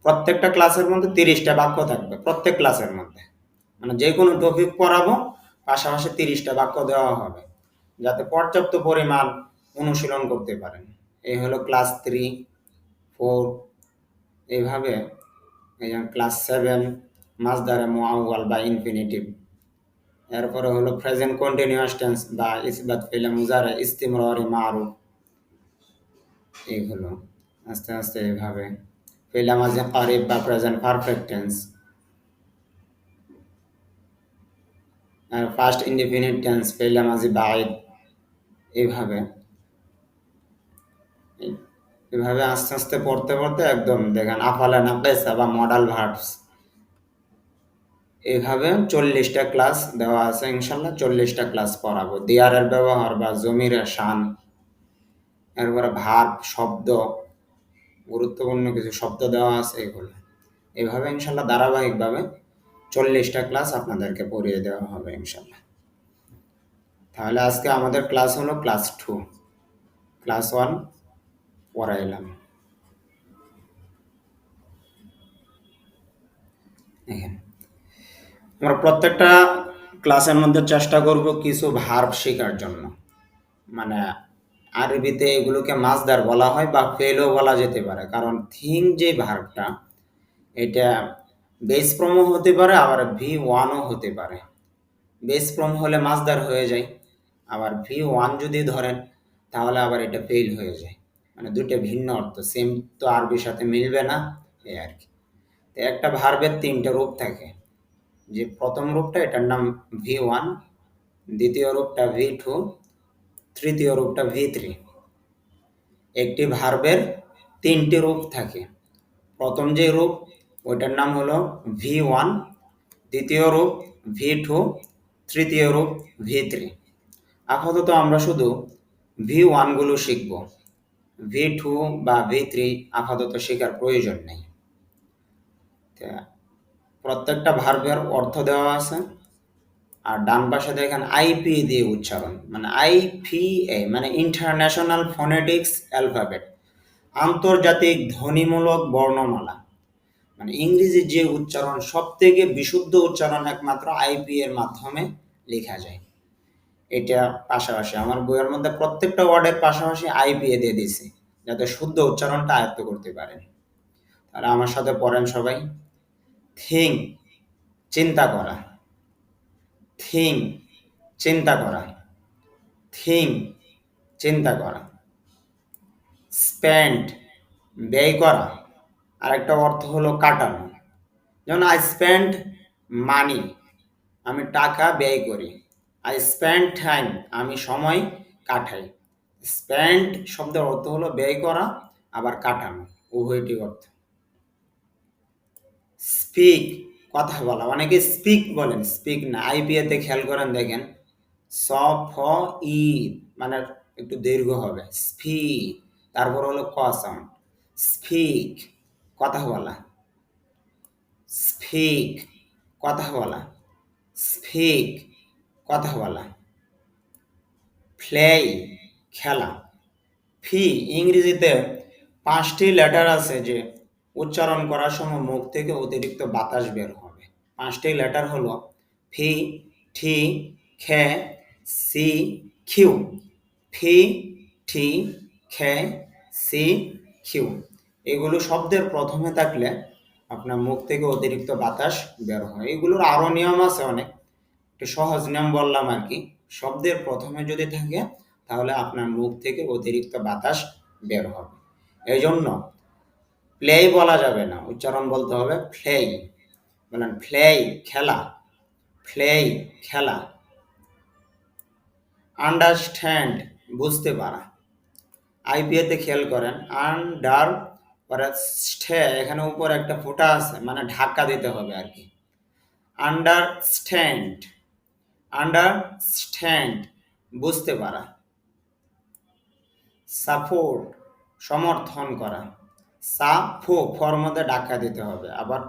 প্রত্যেকটা ক্লাসের মধ্যে 30টা বাক্য থাকবে প্রত্যেক ক্লাসের মধ্যে। মানে যে কোনো টপিক পড়াবো পাশাপাশি 30টা বাক্য দেওয়া হবে যাতে পর্যাপ্ত পরিমাণ অনুশীলন করতে পারেন। এই হলো ক্লাস 3, 4, এইভাবে এই যে ক্লাস 7 মাসদারে মুআওয়াল বা ইনফিনিটিভ। এরপরে হলো প্রেজেন্ট কন্টিনিউয়াস টেন্স বা ইসবাত ফেলে মুজারে ইস্তিমরারি মারুফ। এই হলো আস্তে আস্তে এইভাবে ফেলে মাঝে কারিব বা প্রেজেন্ট পারফেক্ট টেন্স, আর ফার্স্ট ইনডিফিনিট টেন্স ফেলে মাঝে বাঈদ। এইভাবে এভাবে আস্তে আস্তে পড়তে পড়তে একদম দেখেন আফালা নাকাইসা বা মডাল ভার্বস। এইভাবে 40টা ক্লাস দেওয়া আছে, ইনশাল্লাহ 40টা ক্লাস পড়াবো। দিয়ারের ব্যবহার বা জমিরের শান, এরপরে ভার্ব শব্দ, গুরুত্বপূর্ণ কিছু শব্দ দেওয়া আছে এগুলো। এইভাবে ইনশাল্লাহ ধারাবাহিকভাবে 40টা ক্লাস আপনাদেরকে পড়িয়ে দেওয়া হবে ইনশাল্লাহ। তাহলে আজকে আমাদের ক্লাস হলো ক্লাস 2, ক্লাস 1 পড়াইলাম। এখানে আমরা প্রত্যেকটা ক্লাসের মধ্যে চেষ্টা করব কিছু ভার্ব শেখার জন্য। মানে আরবিতে এগুলোকে মাসদার বলা হয় বা ফেলও বলা যেতে পারে, কারণ থিং যে ভার্বটা এটা বেস ফর্মও হতে পারে আবার V1ও হতে পারে। বেস ফর্ম হলে মাসদার হয়ে যায়, আবার V1 যদি ধরেন তাহলে আবার এটা ফেল হয়ে যায়। মানে দুটো ভিন্ন অর্থ, সেম তো আরবির সাথে মিলবে না, এই আর কি। তো একটা ভার্বের 3টে রূপ থাকে, যে প্রথম রূপটা এটার নাম V1, দ্বিতীয় রূপটা V2, তৃতীয় রূপটা V3। একটি ভার্বের 3টি রূপ থাকে। প্রথম যে রূপ ওইটার নাম হলো V1, দ্বিতীয় রূপ V2, তৃতীয় রূপ V3। আপাতত আমরা শুধু V1 গুলো শিখব, V2 বা V3 আপাতত শেখার প্রয়োজন নেই। প্রত্যেকটা ভার্বের অর্থ দেওয়া আছে, আর ডান পাশে দেখেন আইপি দিয়ে উচ্চারণ, মানে IPA মানে ইন্টারন্যাশনাল ফোনেটিক্স অ্যালফাবেট, আন্তর্জাতিক ধ্বনিমূলক বর্ণমালা। মানে ইংরেজির যে উচ্চারণ সব থেকে বিশুদ্ধ উচ্চারণ একমাত্র আইপি এর মাধ্যমে লেখা যায়। এটা পাশাপাশি আমার বইয়ের মধ্যে প্রত্যেকটা ওয়ার্ডের পাশাপাশি IPA দিয়ে দিয়েছি যাতে শুদ্ধ উচ্চারণটা আয়ত্ত করতে পারেন। তাহলে আমার সাথে পড়েন সবাই। থিং চিন্তা করা, থিং চিন্তা করা, থিং চিন্তা করা। স্পেন্ড ব্যয় করা, আরেকটা অর্থ হলো কাটানো। যেমন আই স্পেন্ড মানি, আমি টাকা ব্যয় করি। আই স্পেন্ড টাইম, আমি সময় কাটাই। স্পেন্ড শব্দের অর্থ হলো ব্যয় করা আবার কাটানো, উভয়টি অর্থ। স্পিক কথা বলা, অনেকে স্পিক বলেন, স্পিক না। আইপিএতে খেয়াল করেন দেখেন স ফ ই মানে একটু দীর্ঘ হবে, স্পিক, তারপর হলো ক সাউন্ড। স্পিক কথা বলা, স্পিক কথা বলা, স্পিক কথা বলা। প্লে খেলা। ফি ইংরেজিতে 5টি লেটার আছে যে উচ্চারণ করার সময় মুখ থেকে অতিরিক্ত বাতাস বের হবে। 5টি লেটার হলো ফি, ঠি, খে, সি, কিউ। ফি, ঠি, খে, সি, কিউ। এগুলো শব্দের প্রথমে থাকলে আপনার মুখ থেকে অতিরিক্ত বাতাস বের হয়। এগুলোর আরও নিয়ম আছে অনেক, একটু সহজ নিয়ম বললাম আর কি। শব্দের প্রথমে যদি থাকে তাহলে আপনার মুখ থেকে অতিরিক্ত বাতাস বের হবে। এই জন্য প্লে বলা যাবে না, উচ্চারণ বলতে হবে প্লে। বলেন প্লে খেলা, প্লে খেলা। আন্ডারস্ট্যান্ড বুঝতে পারা। আইপিএতে খেয়াল করেন আন্ডার পরে স্টে, এখানে উপর একটা ফোঁটা আছে মানে ধাক্কা দিতে হবে আর কি। আন্ডারস্ট্যান্ড, আন্ডারস্ট্যান্ড বুঝতে পারা। সাপোর্ট সমর্থন করা। সাফো ফর মধ্যে ধাক্কা দিতে হবে, আবার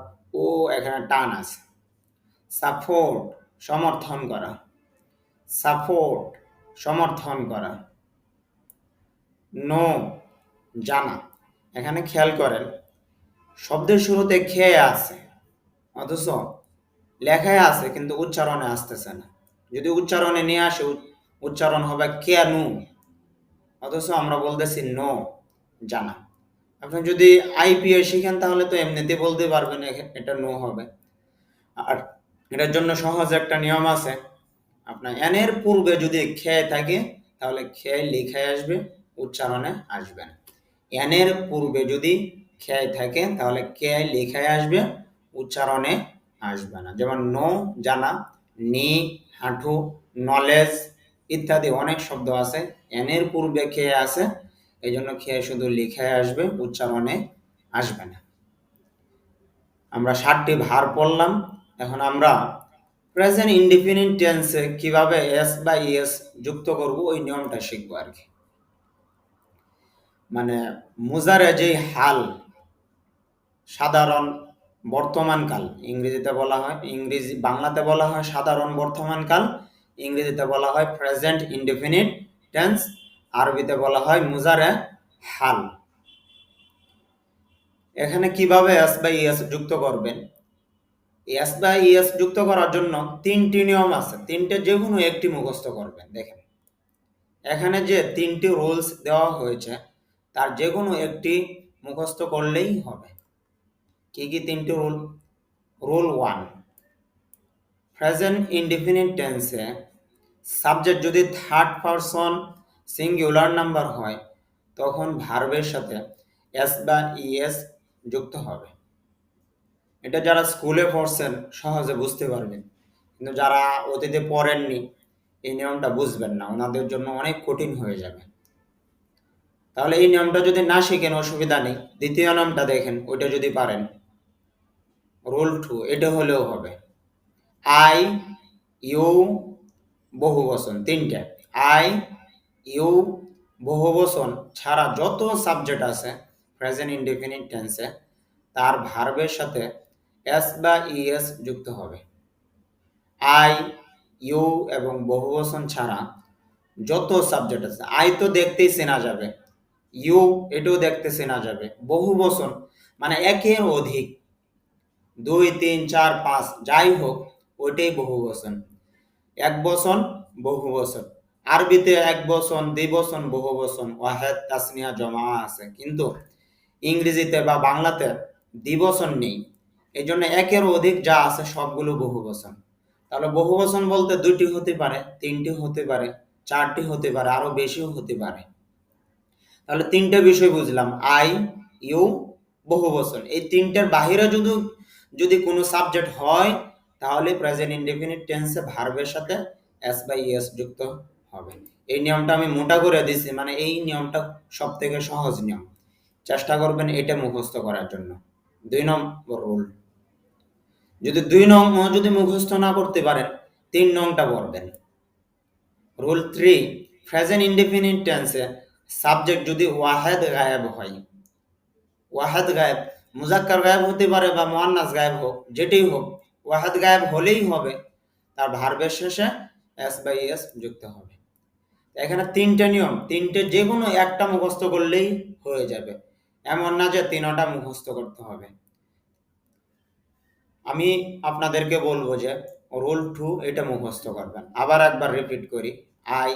ও এখানে টান আছে। সাপোর্ট সমর্থন করা, সাপোর্ট সমর্থন করা। নো জানা, এখানে খেয়াল করেন শব্দের শুরুতে খেয়ে আছে, অথচ লেখায় আছে কিন্তু উচ্চারণে আসতেছে না। যদি উচ্চারণে নিয়ে আসে উচ্চারণ হবে কেনু, অথচ আমরা বলতেছি নো, জানা। আপনি যদি আইপিএ শিখেন তাহলে তো এমনিতে বলতে পারবেন এটা নো হবে। আর এটার জন্য সহজ একটা নিয়ম আছে, আপনার এন এর পূর্বে যদি খেয়ে থাকে তাহলে খেয়ে লেখায় আসবে, উচ্চারণে আসবে না। এন এর পূর্বে যদি খেয়ে থাকে তাহলে কে লেখায় আসবে, উচ্চারণে আসবে না। যেমন নো জানা, নি হাঁটু, নলেজ ইত্যাদি অনেক শব্দ আছে, এন এর পূর্বে খেয়ে আছে, এই জন্য খেয়ে শুধু লেখায় আসবে, উচ্চারণে আসবে না। আমরা 7টি ভার পড়লাম। এখন আমরা প্রেজেন্ট ইনডিফিনিট টেন্সে কিভাবে এস বা ইএস যুক্ত করব ওই নিয়মটা শিখবো আর কি। মানে মুজারে যেই হাল, সাধারণ বর্তমানকাল ইংরেজিতে বলা হয়, বাংলাতে বলা হয় সাধারণ বর্তমানকাল, ইংরেজিতে বলা হয় প্রেজেন্ট ইনডিফিনিট টেন্স, আরবিতে বলা হয় মুজারে হাল। এখানে কিভাবে এস বা ইএস যুক্ত করবেন? এস বা ইএস যুক্ত করার জন্য 3টি নিয়ম আছে, 3টে যে কোনো একটি মুখস্থ করবেন। দেখেন এখানে যে 3টি রুলস দেওয়া হয়েছে তার যে কোনো একটি মুখস্থ করলেই হবে। কি কি 3টি রুল? রুল 1, প্রেজেন্ট ইনডিফিনিট টেন্সে সাবজেক্ট যদি থার্ড পারসন সিঙ্গুলার নাম্বার হয় তখন ভার্বের সাথে এস বা ইএস যুক্ত হবে। এটা যারা স্কুলে পড়ছেন সহজে বুঝতে পারবেন, কিন্তু যারা অতীতে পড়েননি এই নিয়মটা বুঝবেন না, ওনাদের জন্য অনেক কঠিন হয়ে যাবে। তাহলে এই নিয়মটা যদি না শিখেন অসুবিধা নেই, দ্বিতীয় নিয়মটা দেখেন, ওইটা যদি পারেন। রুল 2, এটা হলেও হবে। আই ইউ বহুবচন 3টে, আই ইউ বহুবচন ছাড়া যত সাবজেক্ট আছে প্রেজেন্ট ইনডিফিনিট টেন্সে তার ভার্বের সাথে এস বা ইএস যুক্ত হবে। আই ইউ এবং বহুবচন ছাড়া যত সাবজেক্ট আছে, আই তো দেখতেই চেনা যাবে, ইউ এটাও দেখতে চেনা যাবে, বহুবচন মানে একের অধিক, 2 3 4 5 যাই হোক ওইটাই বহুবচন। এক বচন বহুবচন, আরবিতে এক বচন, দ্বিবচন, বহুবচন, ওয়াহেদ, তাসনিয়া, জমা আছে, কিন্তু ইংরেজিতে বা বাংলাতে দ্বিবচন নেই। এই জন্য একের অধিক যা আছে সবগুলো বহুবচন। তাহলে বহুবচন বলতে 2টি হতে পারে, 3টি হতে পারে, 4টি হতে পারে, আরো বেশিও হতে পারে। তাহলে 3টে বিষয় বুঝলাম, আই ইউ বহুবচন। এই 3টের বাহিরে যদি কোনো সাবজেক্ট হয় তাহলে প্রেজেন্ট ইনডিফিনিট টেন্সে ভার্বের সাথে এস বা ইএস যুক্ত হবে। এই নিয়মটা আমি মোটা করে দিছি, মানে এই নিয়মটা সব থেকে সহজ নিয়ম, চেষ্টা করবেন এটা মুখস্থ করার জন্য। 2 নম্বর রুল, যদি 2 নং যদি মুখস্থ না করতে পারেন 3 নংটা পড়বেন। রুল 3, প্রেজেন্ট ইনডিফিনিট টেন্সে সাবজেক্ট যদি ওয়াহেদ গায়েব হয়, ওয়াহেদ গায়েব মুজাক্কার গায়েব হতে পারে বা মুয়ান্নাস গায়েব হোক, যেটাই হোক ওয়াহেদ গায়েব হলেই হবে, তার ভার্বের শেষে এস বা ইএস যুক্ত হবে। এখানে 3টে নিয়ম, 3টে যে কোনো একটা মুখস্থ করলেই হয়ে যাবে, এমন না যে 3টা মুখস্থ করতে হবে। আমি আপনাদেরকে বলবো যে রুল 2 এটা মুখস্থ করবেন। আবার একবার রিপিট করি, আই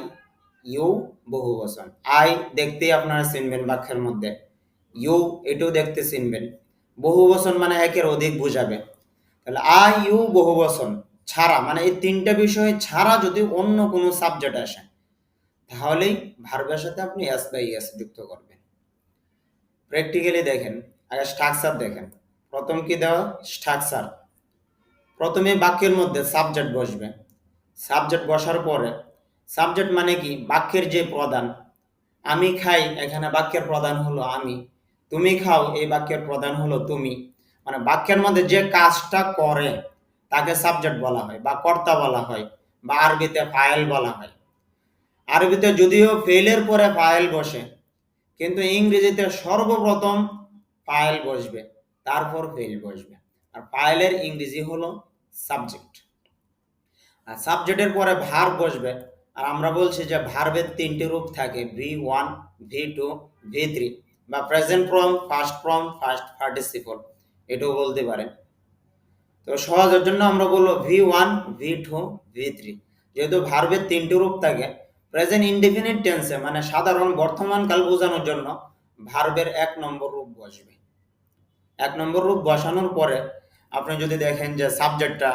ইউ বহুবচন, আই দেখতেই আপনারা চিনবেন বাক্যের মধ্যে, ইউ এটাও দেখতে চিনবেন, বহুবচন মানে একের অধিক বোঝাবে। তাহলে আই ইউ বহুবচন ছাড়া, মানে এই 3টে বিষয় ছাড়া যদি অন্য কোনো সাবজেক্ট আসে তাহলেই ভার্বের সাথে আপনি এস বা ইএস যুক্ত করবেন। প্র্যাকটিক্যালি দেখেন, আগে স্ট্রাকচার দেখেন। প্রথম কি দেওয়া? স্ট্রাকচার। প্রথমে বাক্যের মধ্যে সাবজেক্ট বসবে, সাবজেক্ট বসার পরে, সাবজেক্ট মানে কি? বাক্যের যে প্রধান। আমি খাই, এখানে বাক্যের প্রধান হলো আমি। তুমি খাও, এই বাক্যের প্রধান হলো তুমি। মানে বাক্যের মধ্যে যে কাজটা করে তাকে সাবজেক্ট বলা হয় বা কর্তা বলা হয়, বা আরবিতে ফাইল বলা হয়। আরবিতে যদিও ফেলের পরে ফাইল বসে, কিন্তু ইংরেজিতে সর্বপ্রথম ফাইল বসবে, তারপর ফেল বসবে। আর ফাইলের ইংরেজি হলো সাবজেক্ট। আর সাবজেক্টের পরে ভার্ব বসবে। আর আমরা বলছি যে ভার্বের 3টি রূপ থাকে, V1, V2, V3, বা present form, past form, past participle. এটাও বলতে পারেন। তো সহজের জন্য আমরা বলবো V1, V2, V3। যেহেতু ভার্বের 3টি রূপ থাকে, প্রেজেন্ট ইনডেফিনিট টেন্সে মানে সাধারণ বর্তমান কাল বোঝানোর জন্য ভার্বের 1 নম্বর রূপ বসবে। 1 নম্বর রূপ বসানোর পরে আপনি যদি দেখেন যে সাবজেক্টটা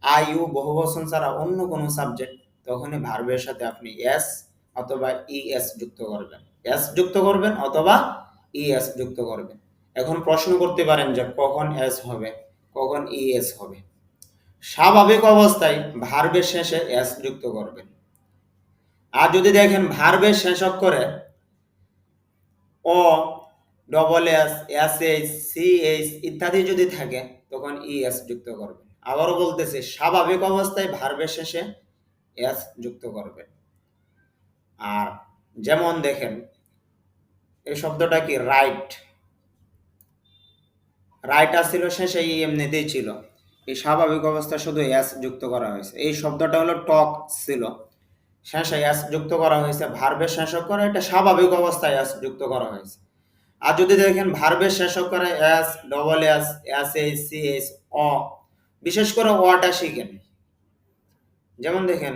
আই ইউ বহুবচন ছাড়া অন্য কোনো সাবজেক্ট, তখনই ভার্বের সাথে আপনি এস অথবা ইএস যুক্ত করবেন। এস যুক্ত করবেন অথবা ইএস যুক্ত করবেন। এখন প্রশ্ন করতে পারেন যে কখন এস হবে, কখন ইএস হবে। স্বাভাবিক অবস্থায় ভার্বের শেষে এস যুক্ত করবেন। আর যদি দেখেন ভার্বের শেষ অক্ষরে O, double S, S H, C H ইত্যাদি যদি থাকে তখন ইএস যুক্ত করবেন। আবারও বলতেছি, স্বাভাবিক অবস্থায় ভার্বের শেষে এস যুক্ত করবেন। আর যেমন দেখেন এই শব্দটা কি রাইট, রাইট আসছিল শেষে এমনিতেই ছিল, এই স্বাভাবিক অবস্থায় শুধু এস যুক্ত করা হয়েছে। এই শব্দটা হলো টক ছিল, শেষে এস যুক্ত করা হয়েছে। ভার্বের শেষ অক্ষরে এটা স্বাভাবিক অবস্থায় এস যুক্ত করা হয়েছে। আর যদি দেখেন ভার্বের শেষ অক্ষরে S, double S, S H, C H, O, বিশেষ করে অটা শিখেন। যেমন দেখেন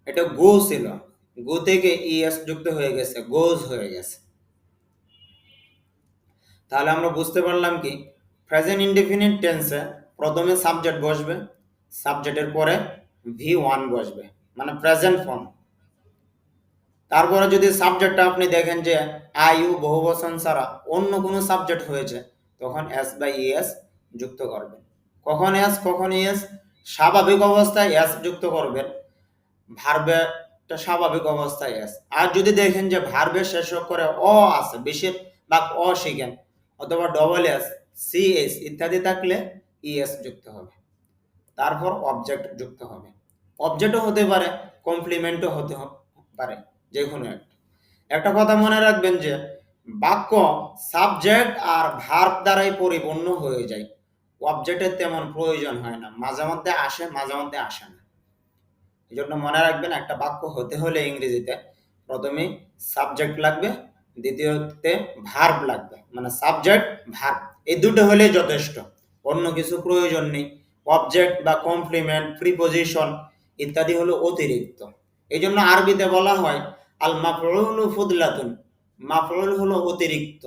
এটা গো ছিল, গো থেকে ইএস যুক্ত হয়ে গেছে, গোজ হয়ে গেছে। তাহলে আমরা বুঝতে পারলাম কি, প্রেজেন্ট ইনডেফিনিট টেন্সে প্রথমে সাবজেক্ট বসবে, সাবজেক্টের পরে V1 বসবে মানে প্রেজেন্ট ফর্ম। তারপরে যদি সাবজেক্টটা আপনি দেখেন যে আই ইউ বহুবচন ছাড়া অন্য কোনো সাবজেক্ট হয়েছে, তখন এস বা ইএস যুক্ত করবেন। কখন এস কখন ইএস? স্বাভাবিক অবস্থায় এস যুক্ত করবেন, ভার্বেটা স্বাভাবিক অবস্থায় এস। আর যদি দেখেন যে ভার্বের শেষ অক্ষরে অ আছে, বেশিরভাগ অ শিখেন, অথবা ডবল এস, সি এস ইত্যাদি থাকলে ইএস যুক্ত হবে। তারপর অবজেক্ট যুক্ত হবে। অবজেক্টও হতে পারে, কমপ্লিমেন্টও হতে পারে, যে কোনো একটা কথা মনে রাখবেন যে বাক্য সাবজেক্ট আর ভার্ব দ্বারাই পরিপূর্ণ হয়ে যায়, অবজেক্টের তেমন প্রয়োজন হয় না। মাঝে মধ্যে আসে, মাঝে মধ্যে আসে না। এই জন্য মনে রাখবেন, একটা বাক্য হতে হলে ইংরেজিতে প্রথমে সাবজেক্ট লাগবে, দ্বিতীয়তে ভার্ব লাগবে, মানে সাবজেক্ট ভার্ব এই দুটো হলে যথেষ্ট, অন্য কিছু প্রয়োজন নেই। অবজেক্ট বা কমপ্লিমেন্ট, প্রিপোজিশন ইত্যাদি হলো অতিরিক্ত। এই জন্য আরবিতে বলা হয় আল মাফউলু ফুদলাতুন, মাফউল হলো অতিরিক্ত,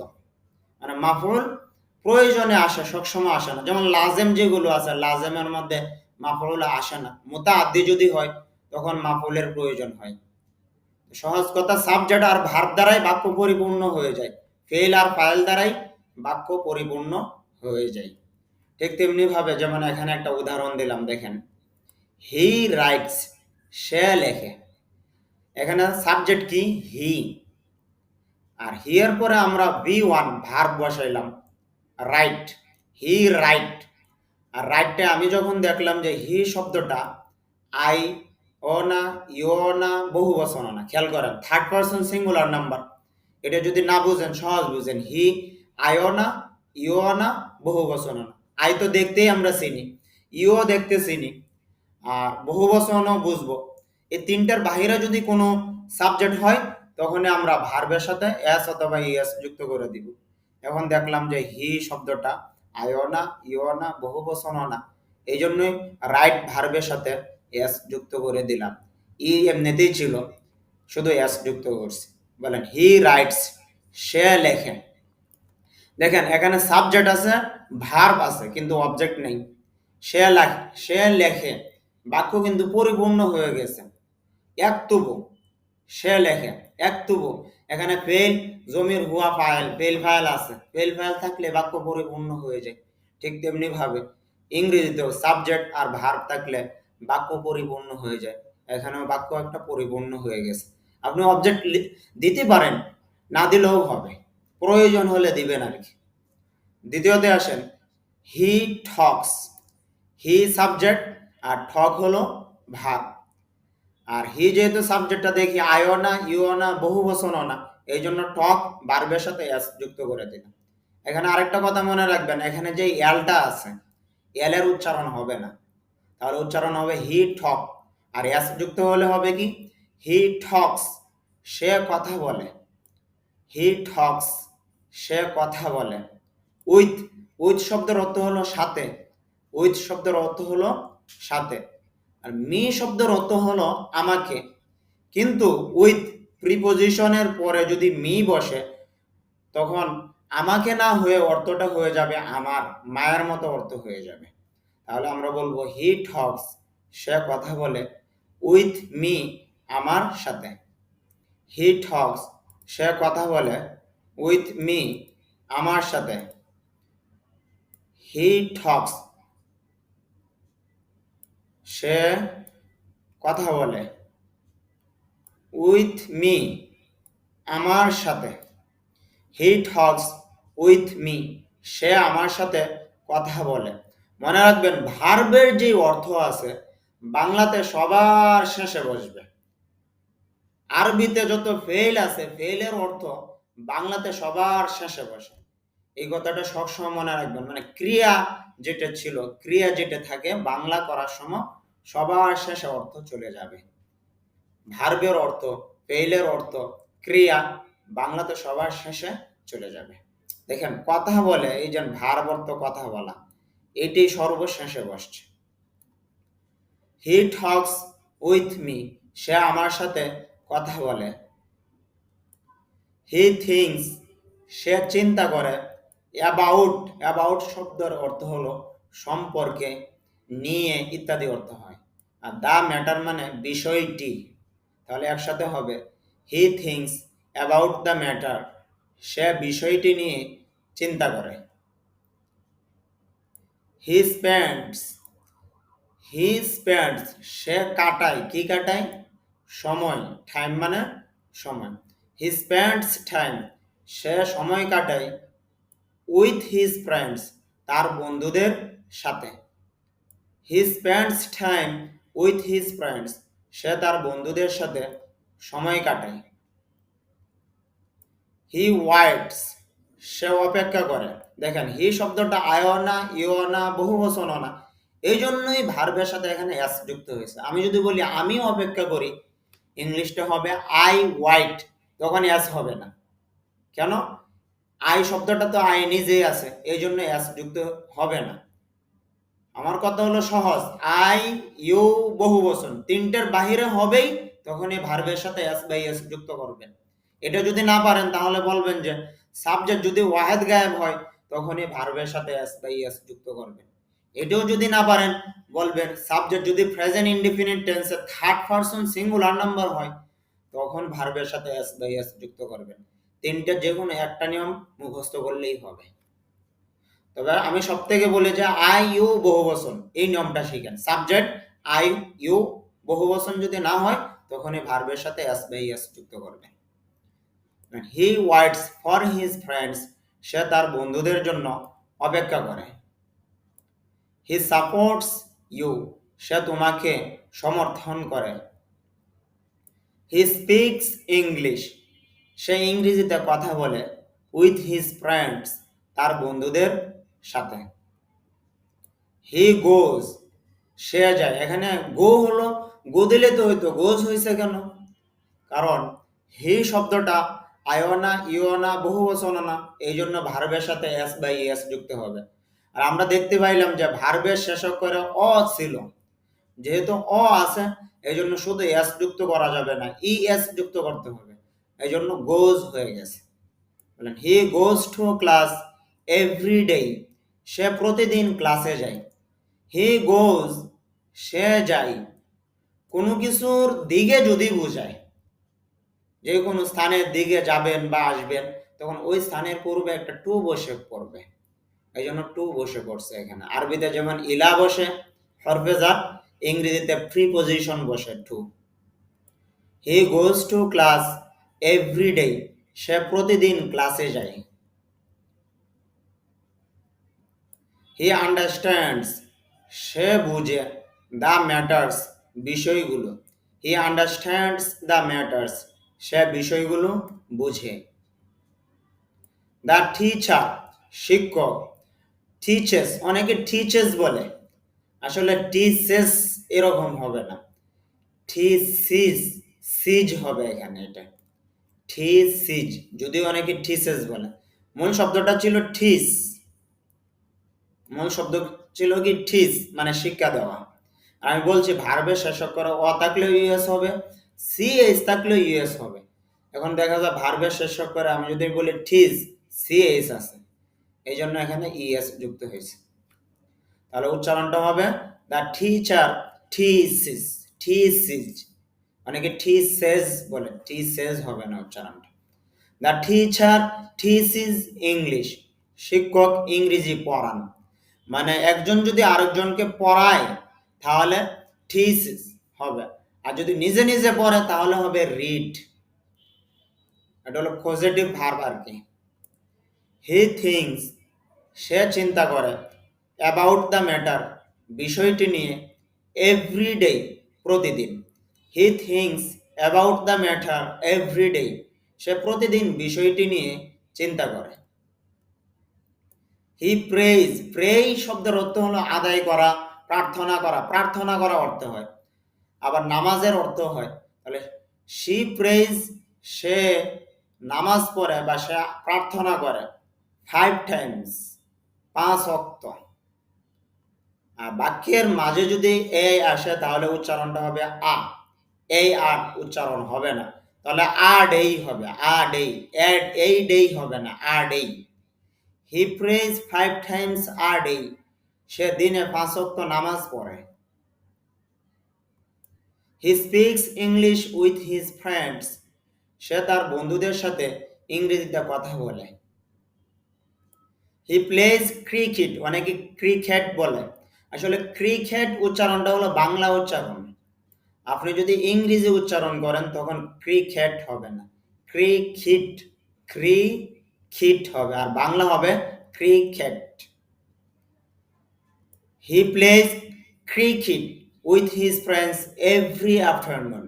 মানে মাফউল প্রয়োজনে আসে, সবসময় আসে না। যেমন লাজেম যেগুলো আছে, লাজেমের মধ্যে মাফউল আসে না। মুতাআদ্দি যদি হয় তখন মাফউলের প্রয়োজন হয়। সহজ কথা, সাবজেক্ট আর ভার্ব দ্বারাই বাক্য পরিপূর্ণ হয়ে যায়, ফেল আর ফাইল দ্বারাই বাক্য পরিপূর্ণ হয়ে যায়। ঠিক তেমনি ভাবে যেমন এখানে একটা উদাহরণ দিলাম, দেখেন হি রাইটস, সে লেখে। এখানে সাবজেক্ট কি? হি। আর হি এর পরে আমরা V1 ভার্ব বসাইলাম, রাইট, হি রাইট। আর রাইটটা আমি যখন দেখলাম যে হি শব্দটা আই ও না, ইও না, বহু বচন না, খেয়াল করেন থার্ড পারসন সিঙ্গুলার নাম্বার। এটা যদি না বুঝেন, সহজ বুঝেন, হি আইও না, ইও না, বহু বচন না। আই তো দেখতেই আমরা চিনি, ইও দেখতে চিনি, আর বহু বচনও বুঝবো। এই তিনটার বাহিরে যদি কোনো সাবজেক্ট হয়, তখন আমরা ভার্বের সাথে এস অথবা ইএস যুক্ত করে দিব। এখন দেখলাম যে হি শব্দটা আইও না, ইও না, বহু বচনও না, এই জন্যই রাইট ভার্বের সাথে এস যুক্ত করে দিলাম। ই এমনিতেই ছিল, শুধু এস যুক্ত করছি। বলেন হি রাইটস, সে লেখে। দেখেন এখানে সাবজেক্ট আছে, ভার্ব আছে, কিন্তু অবজেক্ট নেই। সে লেখে, বাক্য কিন্তু পরিপূর্ণ হয়ে গেছে। একতুবু, সে লেখে, একতুবু, এখানে ফেল জমির হুয়া ফাইল, ফেল ফাইল আছে, ফেল ফাইল থাকলে বাক্য পরিপূর্ণ হয়ে যায়। ঠিক তেমনি ভাবে ইংরেজিতেও সাবজেক্ট আর ভার্ব থাকলে বাক্য পরিপূর্ণ হয়ে যায়। এখানেও বাক্য একটা পরিপূর্ণ হয়ে গেছে। আপনি অবজেক্ট দিতে পারেন, না দিলেও হবে, প্রয়োজন হলে দিবেন আর কি। দ্বিতীয়তে আসেন, হি টক্স, হি সাবজেক্ট আর টক হলো ভার্ব। আর হি যেহেতু সাবজেক্টটা দেখি আইও না, ইও না, বহু বচনও না, এই জন্য টক ভার্বের সাথে এস যুক্ত করে দিলাম। এখানে আরেকটা কথা মনে রাখবেন, এখানে যে এলটা আছে, এলের উচ্চারণ হবে না, তাহলে উচ্চারণ হবে হি টক। আর এস যুক্ত হলে হবে কি? হি টক্স, সে কথা বলে। হি টক্স, সে কথা বলে। উইথ উইথ শব্দের অর্থ হলো সাথে, উইথ শব্দের অর্থ হলো সাথে। আর মি শব্দের অর্থ হলো আমাকে, কিন্তু উইথ প্রিপোজিশনের পরে যদি মি বসে তখন আমাকে না হয়ে অর্থটা হয়ে যাবে আমার, মায়ের মতো অর্থ হয়ে যাবে। তাহলে আমরা বলবো হি টক্স, সে কথা বলে, উইথ মি, আমার সাথে। হি টক্স, সে কথা বলে, উইথ মি, আমার সাথে। হি টক্স, সে কথা বলে, উইথ মি, আমার সাথে। হি টক্স উইথ মি, সে আমার সাথে কথা বলে। মনে রাখবেন ভার্বের যে অর্থ আছে বাংলাতে সবার শেষে বসবে। আরবিতে যত ফেল আছে ফেলের অর্থ বাংলাতে সবার শেষে বসে। এই কথাটা সবসময় মনে রাখবেন, মানে ক্রিয়া যেটা ছিল, ক্রিয়া যেটা থাকে বাংলা করার সময় সবার শেষে অর্থ চলে যাবে। ভার্বের অর্থ, ফেইলের অর্থ, ক্রিয়া বাংলাতে সবার শেষে চলে যাবে। দেখেন কথা বলে, এই যে ভার্ব অর্থ কথা বলা, এটি সর্বশেষে বসছে। হি টক্স উইথ মি, সে আমার সাথে কথা বলে। হি থিংস, সে চিন্তা করে। অ্যাবাউট, অ্যাবাউট শব্দের অর্থ হলো সম্পর্কে, নিয়ে ইত্যাদি অর্থ হয়। আর দ্য ম্যাটার মানে বিষয়টি, তাহলে একসাথে হবে he thinks about the matter, সে বিষয়টি নিয়ে চিন্তা করে। হি স্পেন্ডস, হি স্পেন্ডস, সে কাটায়, কি কাটায়? সময়, টাইম মানে সময়। হি স্পেন্ডস টাইম, সে সময় কাটায় উইথ হিজ ফ্রেন্ডস, তার বন্ধুদের সাথে। He spends time with his friends, সে তার বন্ধুদের সাথে সময় কাটায়। হি ওয়াইটস, সে অপেক্ষা করে। দেখেন হি শব্দটা আয়ও না, ইও না, বহু বচনও না, এই জন্যই ভার্বের সাথে এখানে এস যুক্ত হয়েছে। আমি যদি বলি আমি অপেক্ষা করি, ইংলিশটা হবে আই ওয়াইট, তখন এস হবে না। কেন? আই শব্দটা তো আই নিজেই আছে, এই জন্য এস যুক্ত হবে না। আমার কথা হলো সহজ, আই, ইউ, বহু বচন, তিনটের বাহিরে হবেই, তখন এই ভার্বের সাথে এস বাই এস যুক্ত করবেন। এটা যদি না পারেন তাহলে বলবেন যে সাবজেক্ট যদি ওয়াহেদ গায়েব হয় তখন এই ভার্বের সাথে এস বাই এস যুক্ত করবেন। এটাও যদি না পারেন বলবেন সাবজেক্ট যদি প্রেজেন্ট ইনডিফিনিট টেন্সে থার্ড পারসন সিঙ্গুলার নাম্বার হয় তখন ভার্বের সাথে এস বাই এস যুক্ত করবেন। তিনটে যে কোনো একটা নিয়ম মুখস্থ করলেই হবে। তবে আমি সব থেকে বলি যে আই ইউ বহুবচন, এই নিয়মটা শিখেন। সাবজেক্ট আই ইউ বহুবচন যদি না হয় তখন এই ভার্বের সাথে এস বাই এস যুক্ত করবেন। হি ওয়াইটস ফর হিজ ফ্রেন্ডস, সে তার বন্ধুদের জন্য অপেক্ষা করে। হি সাপোর্টস ইউ, সে তোমাকে সমর্থন করে। হি স্পিক্স ইংলিশ, সে ইংরেজিতে কথা বলে উইথ হিজ ফ্রেন্ডস, তার বন্ধুদের সাথে। হি গোজ, সে যায়। এখানে গো হলো, গো দিলে তো হইতো, গোজ হয়েছে কেন? কারণ হি শব্দটা আয়না, ইয়না, বহু বচন না, এই জন্য ভার্বের সাথে এস বাই এস যুক্ত হবে। আর আমরা দেখতে পাইলাম যে ভার্বের শেষ করে অ ছিল, যেহেতু অ আছে এই জন্য শুধু এস যুক্ত করা যাবে না, ই এস যুক্ত করতে হবে, এই জন্য গোজ হয়ে গেছে। বলেন he goes to class every day, সে প্রতিদিন ক্লাসে যায়। হি গোজ, সে যায়। কোনো কিছুর দিকে যদি বোঝায়, যে কোনো স্থানের দিকে যাবেন বা আসবেন তখন ওই স্থানের পূর্বে একটা টু বসে পড়বে, এই জন্য টু বসে পড়ছে এখানে। আরবিতে যেমন ইলা বসে হরফে জার, ইংরেজিতে প্রিপোজিশন বসে to. He goes to class every day, সে প্রতিদিন ক্লাসে যায়। হি আন্ডারস্ট্যান্ডস, সে বুঝে দ্য ম্যাটার্স, বিষয়গুলো। হি আন্ডারস্ট্যান্ডস দ্য ম্যাটার্স, সে বিষয়গুলো বুঝে। দ্য টিচার, শিক্ষক। টিচেস, অনেকে টিচেস বলে, আসলে টিচেস এরকম হবে না, থিসিস, সিজ হবে এখানে, এটা থিসিজ, যদিও অনেকে ঠিসেস বলে, মূল শব্দটা ছিল ঠিস। মূল শব্দ ছিল কি টিচ, মানে শিক্ষা দেওয়া। আমি বলছি ভার্বের শেষ অক্ষরে অ থাকলেও ইউএস হবে, সিএইচ থাকলেও ইউএস হবে। এখন দেখা যায় ভার্বের শেষ অক্ষরে আমি যদি বলি টিচ, সিএইচ আছে, এই জন্য এখানে ইএস যুক্ত হয়েছে। তাহলে উচ্চারণটা হবে দ্য টিচার টিচিস, টিচিস, অনেকে টিচেস বলে, টিচেস হবে না উচ্চারণটা। দ্য টিচার টিচিস ইংলিশ, শিক্ষক ইংরেজি পড়ান। মানে একজন যদি আরেকজনকে পড়ায় তাহলে টিচিস হবে, আর যদি নিজে নিজে পড়ে তাহলে হবে রিড। এটা হলো পজিটিভ ভার্ব আর কি। হি থিংস, সে চিন্তা করে, অ্যাবাউট দ্য ম্যাটার, বিষয়টি নিয়ে, এভরিডে, প্রতিদিন। He thinks about the matter everyday, সে প্রতিদিন বিষয়টি নিয়ে চিন্তা করে। হি প্রেজ, প্রেই শব্দের অর্থ হলো আদায় করা, প্রার্থনা করা, প্রার্থনা করা অর্থ হয়, আবার নামাজের অর্থ হয়। তাহলে শি প্রেজ, সে নামাজ পড়ে বা সে প্রার্থনা করে 5 টাইমস, 5 ওয়াক্ত। আর বাক্যের মাঝে যদি এ আসে তাহলে উচ্চারণটা হবে আ, এই আর উচ্চারণ হবে না, তাহলে আ ডেই হবে, আ ডেই, এই ডেই হবে না, a day. He prays 5 times a day, সে দিনে 5 ওয়াক্ত নামাজ পড়ে। He speaks English with his friends, সে তার বন্ধুদের সাথে ইংরেজিতে কথা বলে। হি প্লেজ ক্রিকেট, অনেকে ক্রিকেট বলে, আসলে ক্রিকেট উচ্চারণটা হলো বাংলা উচ্চারণ। আপনি যদি ইংরেজি উচ্চারণ করেন তখন ক্রিকেট হবে না, ক্রিকিট, ক্রিকিট হবে, আর বাংলা হবে cricket. He plays cricket with his friends every afternoon,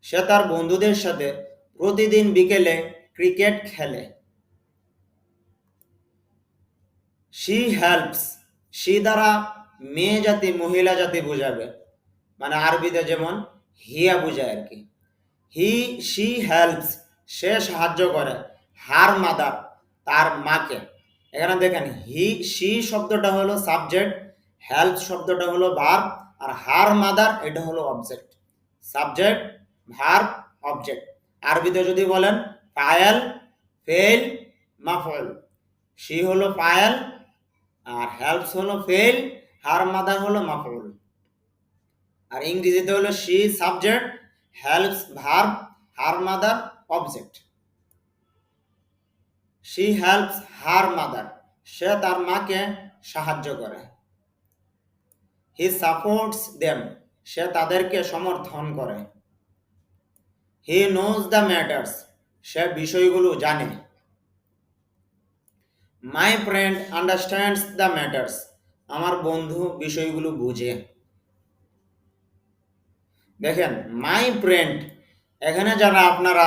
সে তার বন্ধুদের সাথে প্রতিদিন বিকেলে ক্রিকেট খেলে। শি হেল্পস, শি দ্বারা মেয়ে জাতি, মহিলা জাতি বোঝাবে, মানে আরবিতে যেমন হিয়া বোঝায় আর কি। শি হেল্পস, সে সাহায্য করে, হার মাদার, তার মাকে। এখানে দেখেন শি শব্দটা হলো সাবজেক্ট, হেল্প শব্দটা হলো ভার্ব, আর হার মাদার এটা হলো অবজেক্ট। Subject, verb, object. আরবিতে যদি বলেন ফায়েল, ফেল, মাফউল। শি হলো ফায়েল, আর হেল্পস হলো ফেল, হার মাদার হলো মাফউল। আর ইংরেজিতে হলো she subject, helps verb, her mother object. She helps her mother, সে তার মাকে সাহায্য করে। হি সাপোর্টস দেম, সে তাদেরকে সমর্থন করে। হি নোজ দ্য ম্যাটার্স, সে বিষয়গুলো জানে। My friend understands the matters, আমার বন্ধু বিষয়গুলো বুঝে। দেখেন মাই ফ্রেন্ড, এখানে যারা আপনারা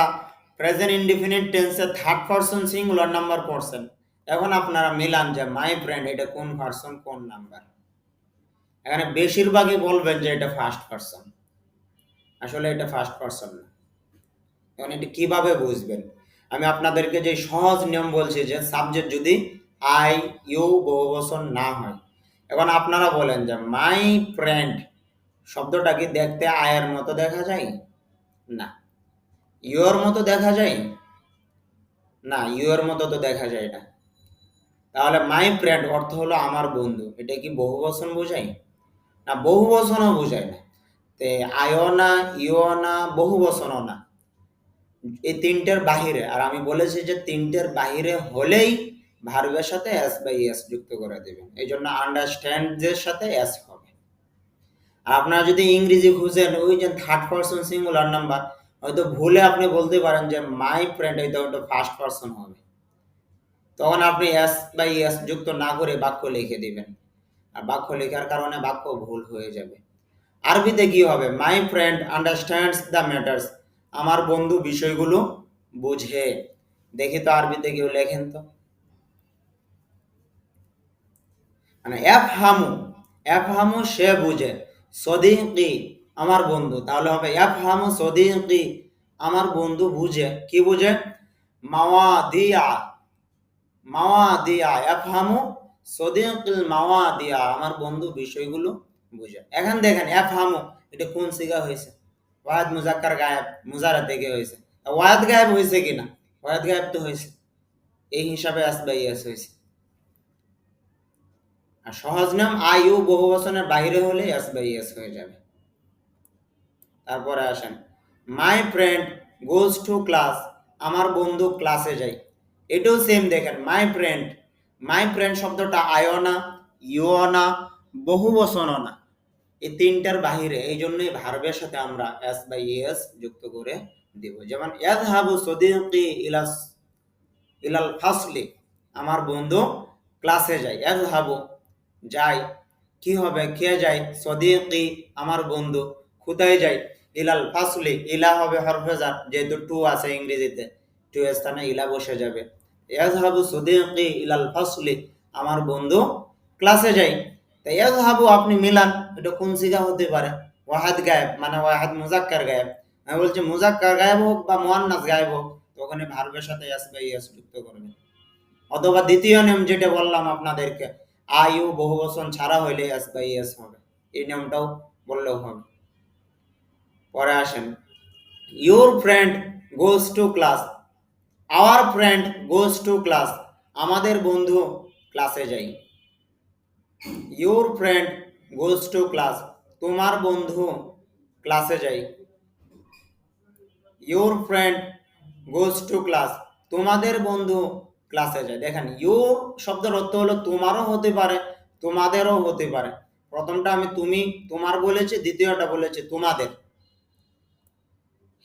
প্রেজেন্ট ইনডিফিনিট টেন্সে থার্ড পারসন সিঙ্গুলার নাম্বার পড়ছেন, এখন আপনারা মিলান যে মাই ফ্রেন্ড এটা কোন পারসন কোন নাম্বার। এখানে বেশিরভাগই বলবেন যে এটা ফার্স্ট পারসন, আসলে এটা ফার্স্ট পারসন না। এখন এটা কিভাবে বুঝবেন, আমি আপনাদেরকে যে সহজ নিয়ম বলছি যে সাবজেক্ট যদি আই, ইউ বহুবচন না হয়। এখন আপনারা বলেন যে মাই ফ্রেন্ড শব্দটা কি দেখতে আয়ের মতো দেখা যায়? না। ইউর মতো দেখা যায়? না, ইউর মতো তো দেখা যায় না। তাহলে মাই ফ্রেন্ড অর্থ হলো আমার বন্ধু, এটা কি বহুবচন বোঝায়? না, বহুবচনও বোঝায় না। তে আয়ও না, ইও না, বহুবচনও না, এই তিনটের বাহিরে। আর আমি বলেছি যে তিনটের বাহিরে হলেই ভার্বের সাথে এস বাই এস যুক্ত করে দেবেন, এই জন্য আন্ডারস্ট্যান্ডের সাথে এস হবে। আর আপনারা যদি ইংরেজি খুঁজেন ওই যে থার্ড পারসন সিঙ্গুলার নাম্বার, হয়তো ভুলে আপনি বলতে পারেন যে মাই ফ্রেন্ড, হয়তো ওটা ফার্স্ট পারসন হবে, তখন আপনি এস বাই এস যুক্ত না করে বাক্য লিখে দিবেন, আর বাক্য লেখার কারণে বাক্য ভুল হয়ে যাবে। আরবিতে কি হবে? My friend understands the matters, আমার বন্ধু বিষয়গুলো বুঝে। দেখি তো আরবিতে কেউ লেখেন তো। মানে এফহামু সে বুঝে, সদিকি আমার বন্ধু, তাহলে হবে এফহামু সদিকি আমার বন্ধু বুঝে। কি বুঝে? মাওয়াদিয়া, মাওয়াদিয়া, এফহামু সদিকুল মাওয়াদিয়া, আমার বন্ধু বিষয়গুলো বুঝে। এখন দেখেন ইয়াফহামু, এটা কোন সিগা হয়েছে? ওয়াহিদ মুজাক্কার গায়েব, মুজারা থেকে হয়েছে। ওয়াহিদ গায়েব হয়েছে কিনা? ওয়াহিদ গায়েব তো হয়েছে, এই হিসাবে আসবাইয়াস হয়েছে। আর সহজ নাম আইউ বহু বচনের বাইরে হলে আসবাইয়াস হয়ে যাবে। তারপরে আসেন, my friend goes to class, আমার বন্ধু ক্লাসে যায়। এটাও সেম দেখেন, মাই ফ্রেন্ড শব্দটা আয়ও না, ইও না, বহু বচনও না, এই তিনটার বাহিরে। এই জন্যই ভার্বের সাথে আমরা এস বাই এস যুক্ত করে দিব। যেমন ইয়াযহাবু সদীকি ইলাল ফাসলি, আমার বন্ধু ক্লাসে যায়। ইয়াযহাবু যায়, কি হবে? কে যায়? সদীকি আমার বন্ধু কোথায় যায়? ইলাল ফাসলি, ইলা হবে হরফে জার, যেহেতু টু আছে ইংরেজিতে, টু এর স্থানে ইলা বসে যাবে। ইয়াযহাবু সদীকি ইলাল ফাসলি, আমার বন্ধু ক্লাসে যায়। তাই ইয়াযহাবু আপনি মিলান, এটা কোন সিগা হতে পারে? ওয়াহিদ গায়েব, মানে ওয়াহিদ মুজাক্কার গায়েব। আমি বলছি মুজাক্কার গায়েব হোক বা মুয়ান্নাস গায়েব হোক, তখন ভার্বের সাথে এস বাই এস যুক্ত করবেন। অথবা দ্বিতীয় নিয়ম যেটা বললাম আপনাদেরকে, আইউ বহুবচন ছাড়া হইলে এস বাই এস হবে, এই নিয়মটাও বললেও হবে। পরে আসেন, your friend goes to class, our friend goes to class, আমাদের বন্ধু ক্লাসে যায়। Your friend goes to class, তোমার বন্ধু ক্লাসে যায়। Your friend goes to class, তোমাদের বন্ধু ক্লাসে যায়। দেখেন ইউর শব্দের অর্থ হলো তোমারও হতে পারে, তোমাদেরও হতে পারে। প্রথমটা আমি তুমি, তোমার বলেছি, দ্বিতীয়টা বলেছি তোমাদের।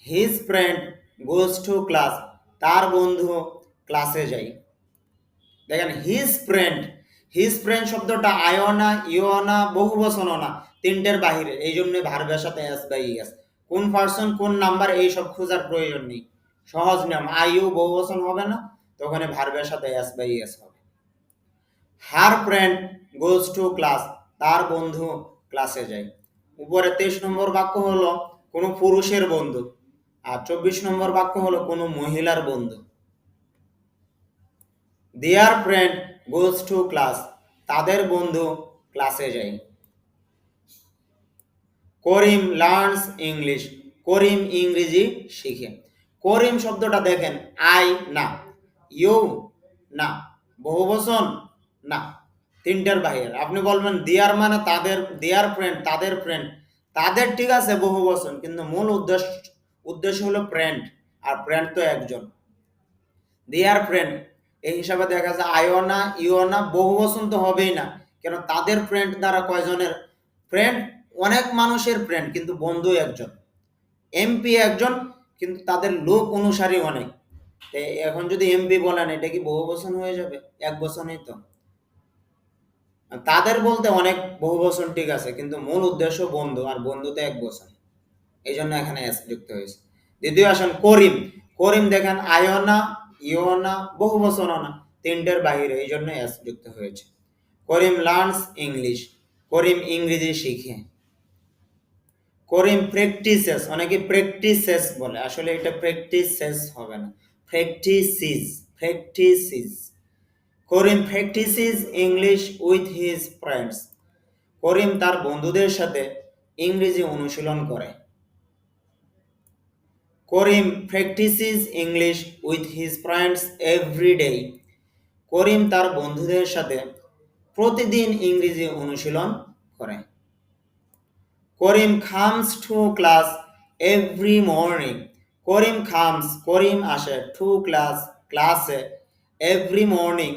His friend goes to class, তার বন্ধু ক্লাসে যায়। দেখেন হিজ ফ্রেন্ড শব্দটা আয়না, ইয়না, বহু বচনও না, তিনটের বাহিরে। এই জন্য ভার্বের সাথে এস বাই এস। কোন পার্সন কোন নাম্বার এইসব খোঁজার প্রয়োজন নেই, সহজ নিয়ম। আইউ বহু বচন হবে না, তখন ভার্বের সাথে এস বাই এস হবে। Her friend goes to class, তার বন্ধু ক্লাসে যায়। উপরে 23 নম্বর বাক্য হলো কোনো পুরুষের বন্ধু, আর 24 নম্বর বাক্য হলো কোনো মহিলার বন্ধু। দেয়ার ফ্রেন্ড গোজ টু ক্লাস, তাদের বন্ধু ক্লাসে যায়। করিম লার্নস ইংলিশ, করিম ইংরেজি শিখে। করিম শব্দটা দেখেন, আই না, ইউ না, বহুবচন না, তিনটার বাহির। আপনি বলবেন দেয়ার মানে তাদের, দেয়ার ফ্রেন্ড তাদের ফ্রেন্ড, তাদের ঠিক আছে বহুবচন, কিন্তু মূল উদ্দেশ্য হলো ফ্রেন্ড, আর ফ্রেন্ড তো একজন। দেয়ার ফ্রেন্ড এই হিসাবে দেখা যায় আইও না, ইও না, বহুবচন তো হবেই না, কেন তাদের ফ্রেন্ড দ্বারা কয়জনের ফ্রেন্ড? অনেক মানুষের ফ্রেন্ড, কিন্তু বন্ধু একজন, এমপি একজন, কিন্তু তাদের লোক অনুসারী অনেক। এখন যদি এমপি বলেন, এটা কি বহুবচন হয়ে যাবে? এক বচনই তো। তাদের বলতে অনেক বহুবচন ঠিক আছে, কিন্তু মূল উদ্দেশ্য বন্ধু, আর বন্ধুতে এক বচন, এই জন্য এখানে এস যুক্ত হয়েছে। দ্বিতীয় আসেন করিম, করিম দেখেন আয়না, ইয়না, বহু বচনও না, তিনটের বাহিরে, এই জন্য এস যুক্ত হয়েছে। করিম লার্নস ইংলিশ, করিম ইংরেজি শিখে। করিম প্র্যাকটিসেস, অনেকে প্র্যাকটিসেস বলে, আসলে এটা প্র্যাকটিসেস হবে না, practises. Karim practises English with his friends, Karim তার বন্ধুদের সাথে ইংরেজি অনুশীলন করে। Karim practises English with his friends every day, Karim তার বন্ধুদের সাথে প্রতিদিন ইংরেজি অনুশীলন করে। Karim comes to class every morning, Karim comes, Karim আসে, টু ক্লাস, ক্লাসে, এভরি মর্নিং,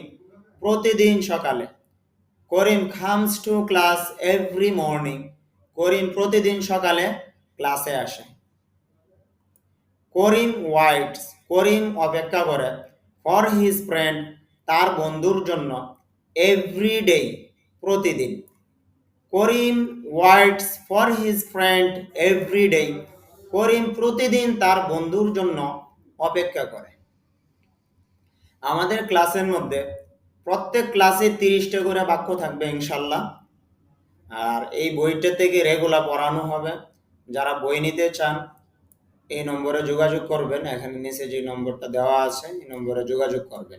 প্রতিদিন সকালে। Karim comes to class every morning, Karim প্রতিদিন সকালে ক্লাসে আসে। করিম ওয়াইটস, করিম অপেক্ষা করে, ফর হিজ ফ্রেন্ড, তার বন্ধুর জন্য, এভরি ডে, প্রতিদিন। Karim waits for his friend every day, Karim প্রতিদিন তার বন্ধুর জন্য অপেক্ষা করে। আমাদের ক্লাসের মধ্যে প্রত্যেক ক্লাসে 30টা করে বাক্য থাকবে ইনশাল্লাহ, আর এই বইটা থেকে রেগুলার পড়ানো হবে। যারা বই নিতে চান এই নম্বরে যোগাযোগ করবেন, এখানে নিচে যে নম্বরটা দেওয়া আছে এই নম্বরে যোগাযোগ করবেন।